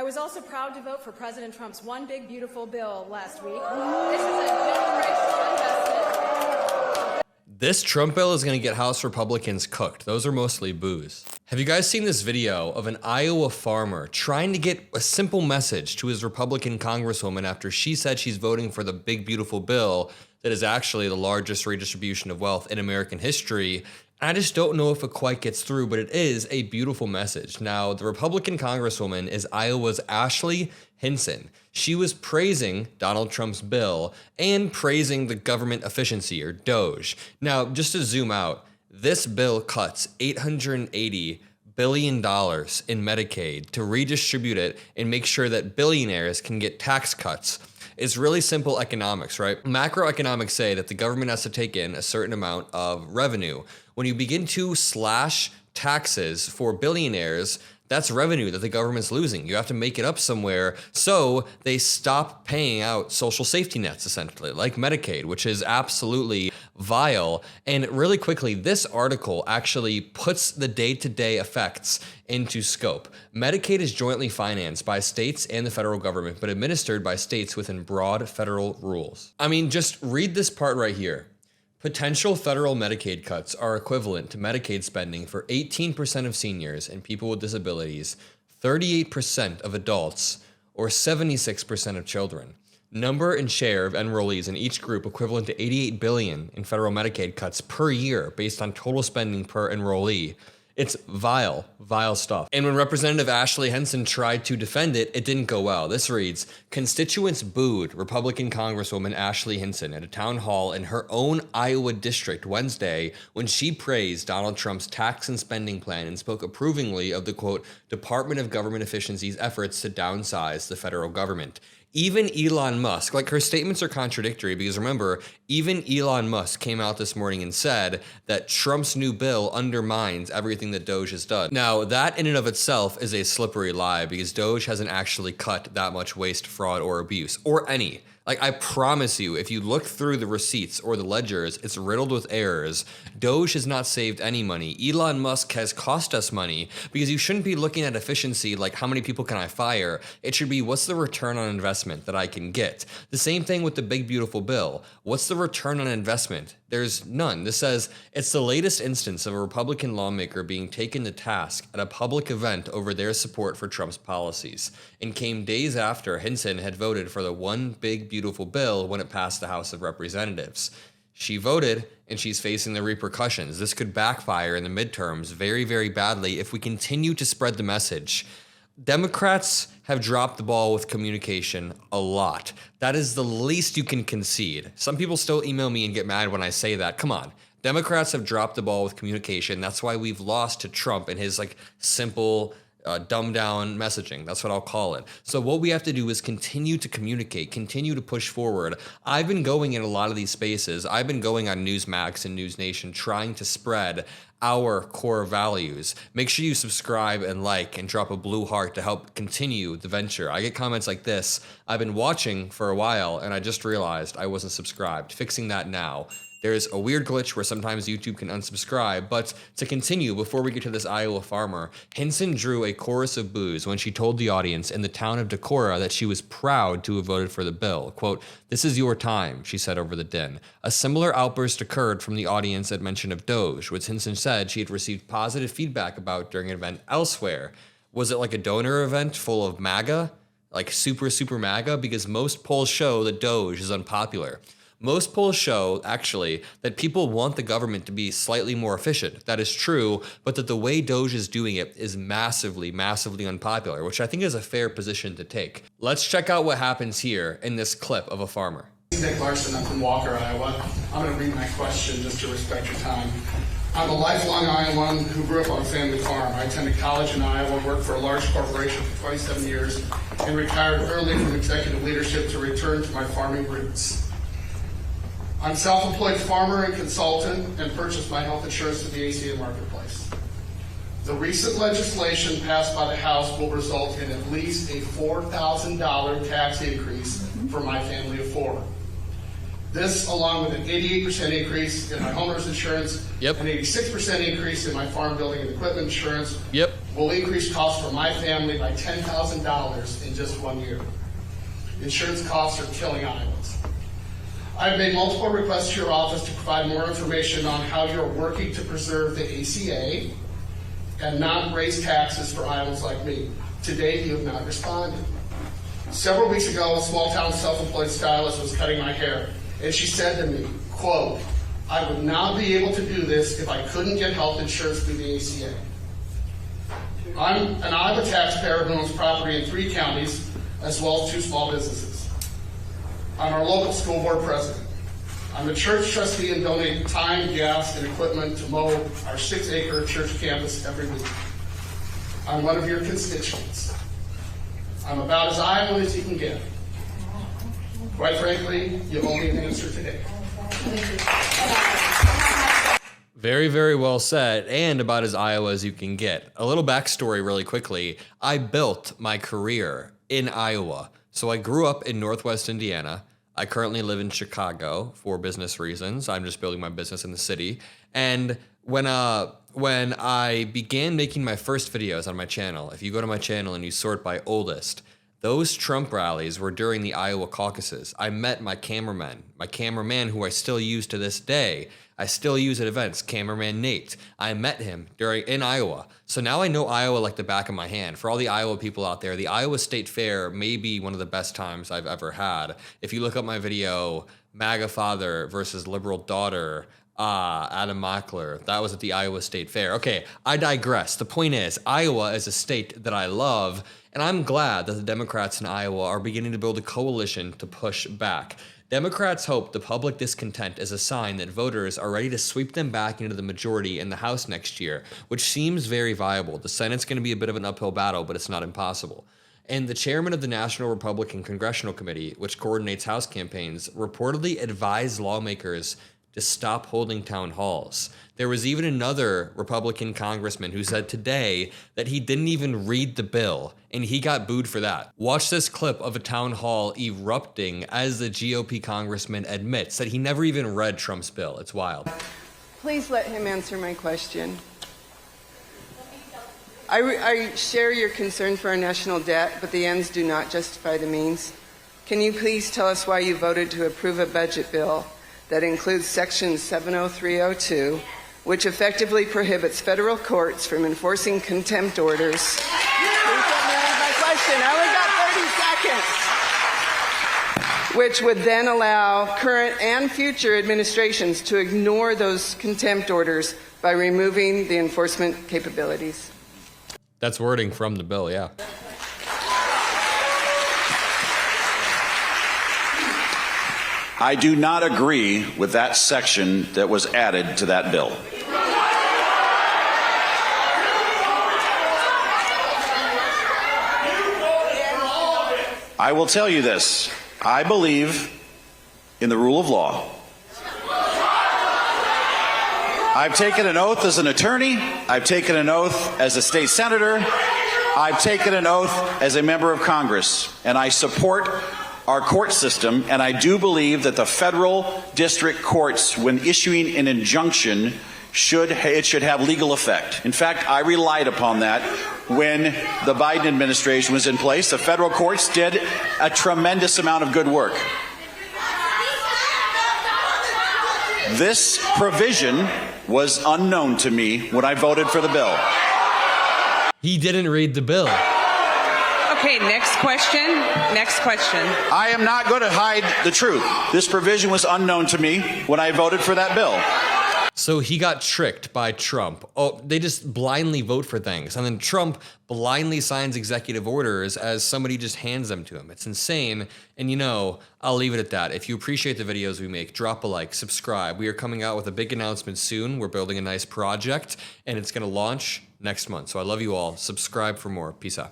I was also proud to vote for President Trump's One Big Beautiful Bill last week. This is a generational investment. This Trump bill is going to get House Republicans cooked. Those are mostly boos. Have you guys seen this video of an Iowa farmer trying to get a simple message to his Republican congresswoman after she said she's voting for the big beautiful bill that is actually the largest redistribution of wealth in American history? I just don't know if it quite gets through, but it is a beautiful message. Now, the Republican congresswoman is Iowa's Ashley Hinson. She was praising Donald Trump's bill and praising the government efficiency, or DOGE. Now, just to zoom out, this bill cuts $880 billion in Medicaid to redistribute it and make sure that billionaires can get tax cuts. It's really simple economics, right? Macroeconomics say that the government has to take in a certain amount of revenue. When you begin to slash taxes for billionaires, that's revenue that the government's losing. You have to make it up somewhere. So they stop paying out social safety nets, essentially, like Medicaid, which is absolutely vile. And really quickly, this article actually puts the day-to-day effects into scope. Medicaid is jointly financed by states and the federal government, but administered by states within broad federal rules. I mean, just read this part right here. Potential federal Medicaid cuts are equivalent to Medicaid spending for 18% of seniors and people with disabilities, 38% of adults, or 76% of children. Number and share of enrollees in each group equivalent to $88 billion in federal Medicaid cuts per year based on total spending per enrollee. It's vile, vile stuff. And when Representative Ashley Hinson tried to defend it, it didn't go well. This reads, constituents booed Republican Congresswoman Ashley Hinson at a town hall in her own Iowa district Wednesday when she praised Donald Trump's tax and spending plan and spoke approvingly of the, quote, Department of Government Efficiency's efforts to downsize the federal government. Even Elon Musk, like her statements are contradictory because remember, even Elon Musk came out this morning and said that Trump's new bill undermines everything that DOGE has done. Now, that in and of itself is a slippery lie because DOGE hasn't actually cut that much waste, fraud, or abuse, or any. Like, I promise you, if you look through the receipts or the ledgers, it's riddled with errors. DOGE has not saved any money. Elon Musk has cost us money because you shouldn't be looking at efficiency like how many people can I fire. It should be what's the return on investment that I can get. The same thing with the big beautiful bill. What's the return on investment? There's none. This says it's the latest instance of a Republican lawmaker being taken to task at a public event over their support for Trump's policies, and came days after Hinson had voted for the one big beautiful bill when it passed the House of Representatives. She voted, and she's facing the repercussions. This could backfire in the midterms very, very badly if we continue to spread the message. Democrats have dropped the ball with communication a lot. That is the least you can concede. Some people still email me and get mad when I say that. Come on. Democrats have dropped the ball with communication. That's why we've lost to Trump and his simple, dumbed down messaging. That's what I'll call it. So what we have to do is continue to communicate, continue to push forward. I've been going in a lot of these spaces. I've been going on Newsmax and News Nation trying to spread our core values. Make sure you subscribe and like and drop a blue heart to help continue the venture. I get comments like this. I've been watching for a while and I just realized I wasn't subscribed. Fixing that now. There's a weird glitch where sometimes YouTube can unsubscribe, but to continue, before we get to this Iowa farmer, Hinson drew a chorus of boos when she told the audience in the town of Decorah that she was proud to have voted for the bill. Quote, "This is your time," she said over the din. A similar outburst occurred from the audience at mention of DOGE, which Hinson said she had received positive feedback about during an event elsewhere. Was it like a donor event full of MAGA? Like super MAGA? Because most polls show that DOGE is unpopular. Most polls show, actually, that people want the government to be slightly more efficient. That is true, but that the way DOGE is doing it is massively unpopular, which I think is a fair position to take. Let's check out what happens here in this clip of a farmer. Larson, I'm from Mockler, Iowa. I'm going to read my question just to respect your time. I'm a lifelong Iowan who grew up on a family farm. I attended college in Iowa, worked for a large corporation for 27 years, and retired early from executive leadership to return to my farming roots. I'm a self-employed farmer and consultant and purchased my health insurance through the ACA marketplace. The recent legislation passed by the House will result in at least a $4,000 tax increase for my family of four. This, along with an 88% increase in my homeowner's insurance, an 86% increase in my farm building and equipment insurance, will increase costs for my family by $10,000 in just 1 year. Insurance costs are killing Iowans. I've made multiple requests to your office to provide more information on how you're working to preserve the ACA and not raise taxes for Iowans like me. To date, you have not responded. Several weeks ago, a small-town self-employed stylist was cutting my hair, and she said to me, quote, "I would not be able to do this if I couldn't get health insurance through the ACA." I'm an Iowa taxpayer who owns property in 3 counties, as well as 2 small businesses. I'm our local school board president. I'm a church trustee and donate time, gas, and equipment to mow our 6-acre church campus every week. I'm one of your constituents. I'm about as Iowan as you can get. Quite frankly, you owe me an answer today. Very, very well said, and about as Iowa as you can get. A little backstory really quickly. I built my career in Iowa. So I grew up in Northwest Indiana. I currently live in Chicago for business reasons. I'm just building my business in the city. And when I began making my first videos on my channel, if you go to my channel and you sort by oldest, those Trump rallies were during the Iowa caucuses. I met my cameraman who I still use to this day. I still use at events, cameraman Nate. I met him in Iowa. So now I know Iowa like the back of my hand. For all the Iowa people out there, the Iowa State Fair may be one of the best times I've ever had. If you look up my video, MAGA father versus liberal daughter, Adam Mockler, that was at the Iowa State Fair. Okay, I digress. The point is, Iowa is a state that I love, and I'm glad that the Democrats in Iowa are beginning to build a coalition to push back. Democrats hope the public discontent is a sign that voters are ready to sweep them back into the majority in the House next year, which seems very viable. The Senate's going to be a bit of an uphill battle, but it's not impossible. And the chairman of the National Republican Congressional Committee, which coordinates House campaigns, reportedly advised lawmakers to stop holding town halls. There was even another Republican congressman who said today that he didn't even read the bill, and he got booed for that. Watch this clip of a town hall erupting as the GOP congressman admits that he never even read Trump's bill. It's wild. Please let him answer my question. I share your concern for our national debt, but the ends do not justify the means. Can you please tell us why you voted to approve a budget bill that includes Section 70302, which effectively prohibits federal courts from enforcing contempt orders? Please let me answer my question. I only got 30 seconds. Which would then allow current and future administrations to ignore those contempt orders by removing the enforcement capabilities. That's wording from the bill, yeah. I do not agree with that section that was added to that bill. I will tell you this. I believe in the rule of law. I've taken an oath as an attorney. I've taken an oath as a state senator. I've taken an oath as a member of Congress. And I support our court system, and I do believe that the federal district courts, when issuing an injunction, should have legal effect. In fact, I relied upon that when the Biden administration was in place. The federal courts did a tremendous amount of good work. This provision was unknown to me when I voted for the bill. He didn't read the bill. Okay, next question. Next question. I am not going to hide the truth. This provision was unknown to me when I voted for that bill. So he got tricked by Trump. Oh, they just blindly vote for things. And then Trump blindly signs executive orders as somebody just hands them to him. It's insane. And you know, I'll leave it at that. If you appreciate the videos we make, drop a like, subscribe. We are coming out with a big announcement soon. We're building a nice project and it's going to launch next month. So I love you all. Subscribe for more. Peace out.